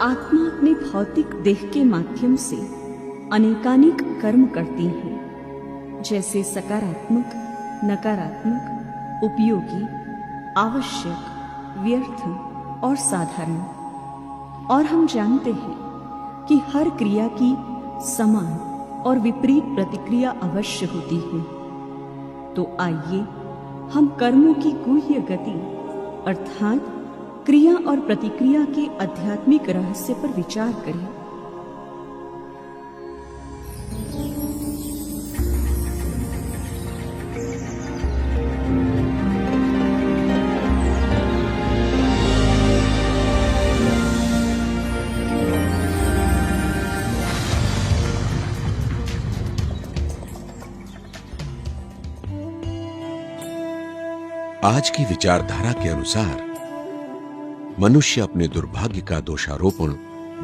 आत्मा अपने भौतिक देह के माध्यम से अनेकानेक कर्म करती है, जैसे सकारात्मक, नकारात्मक, उपयोगी, आवश्यक, व्यर्थ और साधारण। और हम जानते हैं कि हर क्रिया की समान और विपरीत प्रतिक्रिया अवश्य होती है। तो आइए हम कर्मों की गुह्य गति अर्थात क्रिया और प्रतिक्रिया के आध्यात्मिक रहस्य पर विचार करें। आज की विचारधारा के अनुसार मनुष्य अपने दुर्भाग्य का दोषारोपण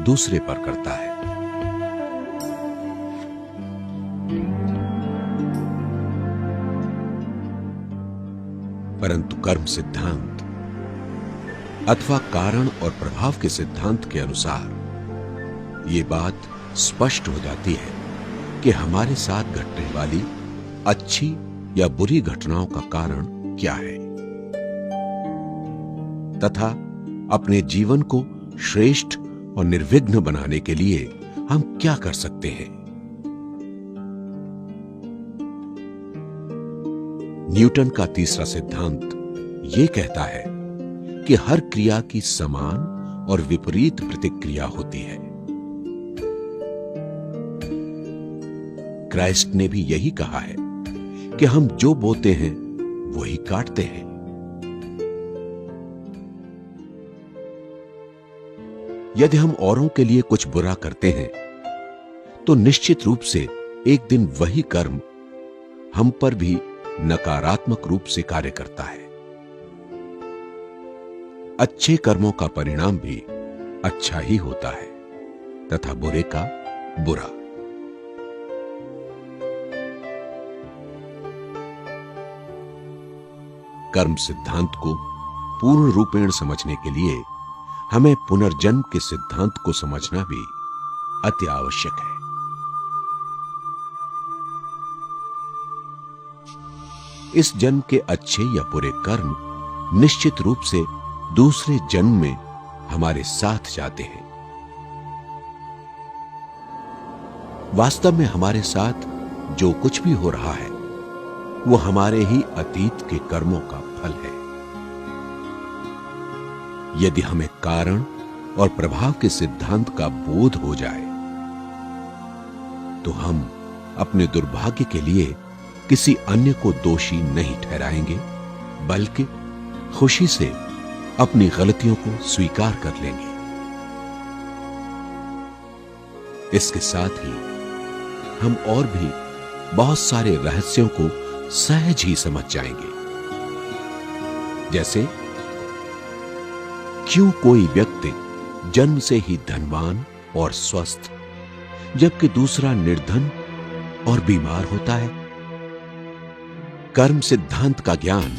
दूसरे पर करता है। परंतु कर्म सिद्धांत अथवा कारण और प्रभाव के सिद्धांत के अनुसार यह बात स्पष्ट हो जाती है कि हमारे साथ घटने वाली अच्छी या बुरी घटनाओं का कारण क्या है, तथा अपने जीवन को श्रेष्ठ और निर्विघ्न बनाने के लिए हम क्या कर सकते हैं। न्यूटन का तीसरा सिद्धांत यह कहता है कि हर क्रिया की समान और विपरीत प्रतिक्रिया होती है। क्राइस्ट ने भी यही कहा है कि हम जो बोते हैं वही काटते हैं। यदि हम औरों के लिए कुछ बुरा करते हैं तो निश्चित रूप से एक दिन वही कर्म हम पर भी नकारात्मक रूप से कार्य करता है। अच्छे कर्मों का परिणाम भी अच्छा ही होता है तथा बुरे का बुरा। कर्म सिद्धांत को पूर्ण रूपेण समझने के लिए हमें पुनर्जन्म के सिद्धांत को समझना भी अति आवश्यक है। इस जन्म के अच्छे या बुरे कर्म निश्चित रूप से दूसरे जन्म में हमारे साथ जाते हैं। वास्तव में हमारे साथ जो कुछ भी हो रहा है वो हमारे ही अतीत के कर्मों का फल है। यदि हमें कारण और प्रभाव के सिद्धांत का बोध हो जाए तो हम अपने दुर्भाग्य के लिए किसी अन्य को दोषी नहीं ठहराएंगे, बल्कि खुशी से अपनी गलतियों को स्वीकार कर लेंगे। इसके साथ ही हम और भी बहुत सारे रहस्यों को सहज ही समझ जाएंगे। जैसे क्यों कोई व्यक्ति जन्म से ही धनवान और स्वस्थ जबकि दूसरा निर्धन और बीमार होता है। कर्म सिद्धांत का ज्ञान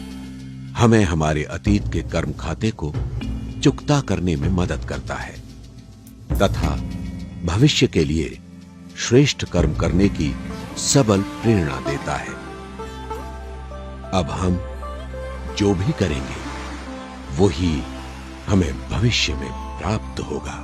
हमें हमारे अतीत के कर्म खाते को चुकता करने में मदद करता है तथा भविष्य के लिए श्रेष्ठ कर्म करने की सबल प्रेरणा देता है। अब हम जो भी करेंगे वही हमें भविष्य में प्राप्त होगा।